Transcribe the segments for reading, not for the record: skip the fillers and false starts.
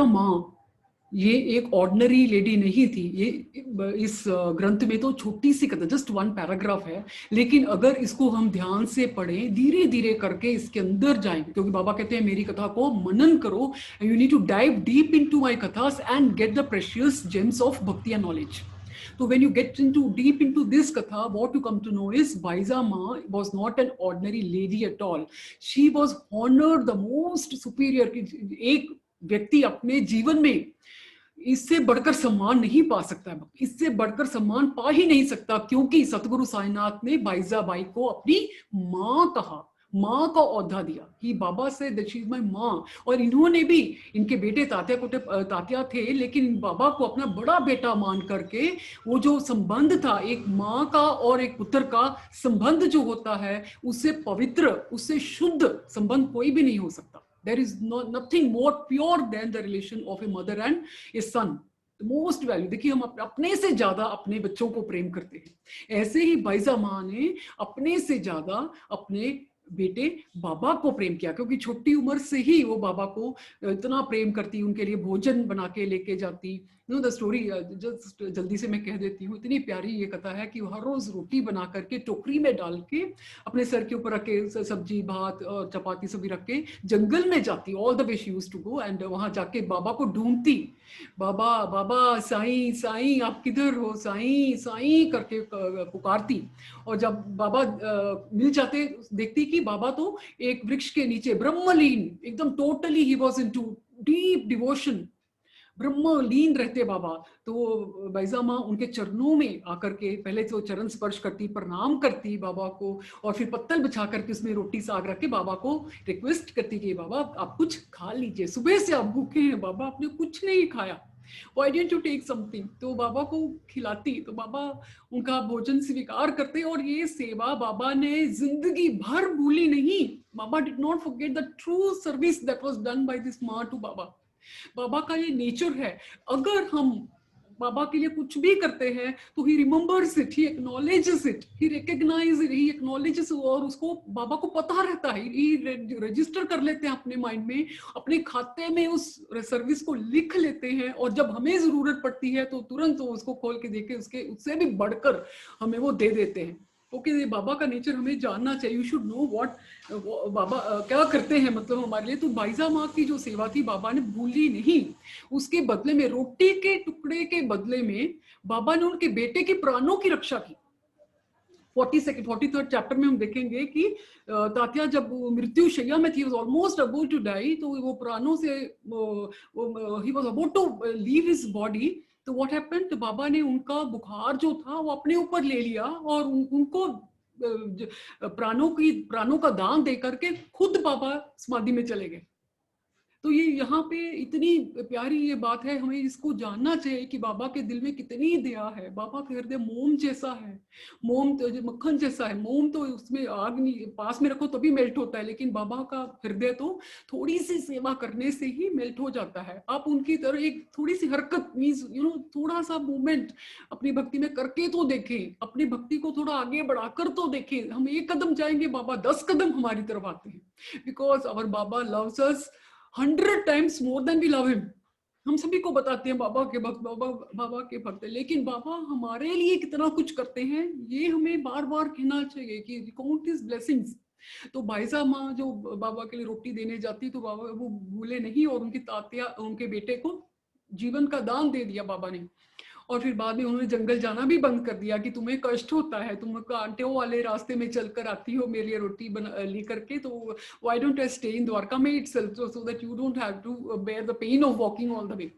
बाइजा माँ ये एक ऑर्डिनरी लेडी नहीं थी। ये इस ग्रंथ में तो छोटी सी कथा, जस्ट 1 पैराग्राफ है, लेकिन अगर इसको हम ध्यान से पढ़ें, धीरे धीरे करके इसके अंदर जाएं, क्योंकि बाबा कहते हैं मेरी कथा को मनन करो, you need to dive deep into my कथास and get the precious gems of bhakti and knowledge. So when you get deep into this katha, what you come to know is Baiza Ma was not an ordinary lady at all. She was honored the most superior. एक व्यक्ति अपने जीवन में इससे बढ़कर सम्मान नहीं पा सकता, इससे बढ़कर सम्मान पा ही नहीं सकता, क्योंकि सतगुरु साईनाथ ने बाइजा बाई को अपनी माँ कहा, माँ का औहदा दिया कि बाबा say that she is my माँ. और इन्होंने भी, इनके बेटे तात्या थे, लेकिन बाबा को अपना बड़ा बेटा मान करके वो जो संबंध था, एक माँ का और एक पुत्र का संबंध जो होता है, उससे पवित्र, उससे शुद्ध संबंध कोई भी नहीं हो सकता. There is nothing more pure than the relation of a mother and a son. The most value. देखिए हम अपने से ज्यादा अपने बच्चों को प्रेम करते हैं. ऐसे ही बाइजा माँ ने अपने से ज्यादा अपने बेटे बाबा को प्रेम किया, क्योंकि छोटी उम्र से ही वो बाबा को इतना प्रेम करती, उनके लिए भोजन बना के लेके जाती. नो द स्टोरी जस्ट जल्दी से मैं कह देती हूँ, इतनी प्यारी ये कथा है कि वो हर रोज रोटी बना करके टोकरी में डाल के अपने सर के ऊपर रख के, सब्जी भात और चपाती सभी रख के जंगल में जाती. All the way she used to go, and वहां जाके बाबा को ढूंढती. बाबा बाबा साईं साईं आप किधर हो, साईं साईं करके पुकारती. और जब बाबा मिल जाते, देखती कि बाबा तो एक वृक्ष के नीचे ब्रह्मलीन, एकदम टोटली ही वाज इनटू डीप डिवोशन, ब्रह्मलीन रहते बाबा. तो बाइजा माँ उनके चरणों में आकर के पहले तो चरण स्पर्श करती, प्रणाम करती बाबा को, और फिर पत्तल बिछा करके उसमें रोटी साग रख के बाबा को रिक्वेस्ट करती कि बाबा आप कुछ खा लीजिए, सुबह से आप भूखे हैं बाबा, आपने कुछ नहीं खाया, Why didn't you take something? तो बाबा को खिलाती, तो बाबा उनका भोजन स्वीकार करते. और ये सेवा बाबा ने जिंदगी भर भूली नहीं. बाबा did not forget the true service that was done by this माँ to बाबा. बाबा का ये नेचर है, अगर हम बाबा के लिए कुछ भी करते हैं तो ही remembers it, he acknowledges it, he recognise it, he acknowledges, और उसको बाबा को पता रहता है, ही रजिस्टर कर लेते हैं अपने माइंड में, अपने खाते में उस सर्विस को लिख लेते हैं, और जब हमें जरूरत पड़ती है तो तुरंत वो उसको खोल के देखे, उससे भी बढ़कर हमें वो दे देते हैं. ओके, बाबा का नेचर हमें जानना चाहिए. यू शुड नो व्हाट बाबा क्या करते हैं, मतलब हमारे लिए. तो बाइजा माँ की जो सेवा थी बाबा ने भूली नहीं. उसके बदले में, रोटी के टुकड़े के बदले में, बाबा ने उनके बेटे के प्राणों की रक्षा की. 43rd चैप्टर में हम देखेंगे कि तात्या जब मृत्यु शैया में थी, ऑलमोस्ट अबाउट टू डाई, तो वो प्राणों से ही was about to leave his body. तो व्हाट हैपेंड, तो बाबा ने उनका बुखार जो था वो अपने ऊपर ले लिया, और उनको प्राणों का दान दे करके खुद बाबा समाधि में चले गए. तो ये यहाँ पे इतनी प्यारी ये बात है, हमें इसको जानना चाहिए कि बाबा के दिल में कितनी दया है. बाबा का हृदय मोम जैसा है, मोम तो मक्खन जैसा है. मोम तो उसमें आग नहीं पास में रखो तभी मेल्ट होता है, लेकिन बाबा का हृदय तो थोड़ी सी सेवा करने से ही मेल्ट हो जाता है. आप उनकी तरह एक थोड़ी सी हरकत, मीन्स थोड़ा सा मूवमेंट अपनी भक्ति में करके तो देखें, अपनी भक्ति को थोड़ा आगे बढ़ाकर तो देखें. हम 1 कदम जाएंगे, बाबा 10 कदम हमारी तरफ आते हैं, because our Baba loves us 100 times more than we love him. हम सभी को बताते हैं बाबा के भक्त, बाबा के भक्त, लेकिन बाबा हमारे लिए कितना कुछ करते हैं, ये हमें बार बार कहना चाहिए कि काउंट हिज ब्लेसिंग्स. तो बाइजा माँ जो बाबा के लिए रोटी देने जाती, तो बाबा वो भूले नहीं, और उनकी तात्या, उनके बेटे को जीवन का दान दे दिया बाबा ने. और फिर बाद में उन्होंने जंगल जाना भी बंद कर दिया कि तुम्हें कष्ट होता है, तुम कांटों वाले रास्ते में चलकर आती हो मेरे लिए रोटी ले करके, तो why don't I stay in Dwarka में itself, so that you don't have to bear the pain of walking all the way.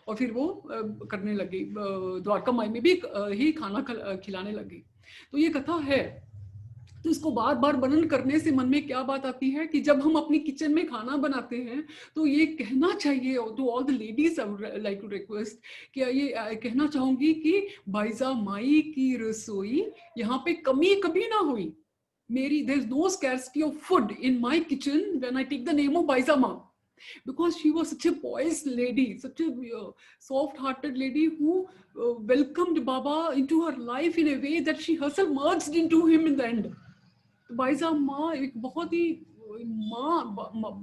और फिर वो करने लगे, द्वारका माई में भी ही खाना खिलाने लगे. तो ये कथा है. तो इसको बार बार वर्णन करने से मन में क्या बात आती है कि जब हम अपनी किचन में खाना बनाते हैं तो ये कहना चाहिए to all the ladies, like to request, कि ये कहना चाहूंगी कि बाइजा माई की रसोई यहाँ पे कमी कभी ना हुई. मेरी there is no scarcity of food in my kitchen when I take the name of Baisa Ma, because she was such a poised lady, such a soft-hearted lady who welcomed Baba into her life in a way that she herself merged into him in the end. बाइजा माँ एक बहुत ही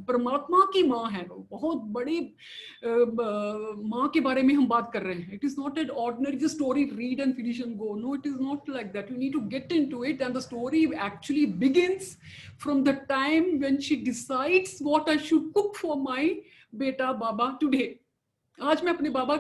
परमात्मा की माँ है, वो बहुत बड़ी माँ के बारे में हम बात कर रहे हैं. It is not an ordinary story read and finish and go. No, it is not like that. You need to get into it, and the story actually begins from the time when she decides what I should cook for my beta Baba today. आज मैं अपने बाबा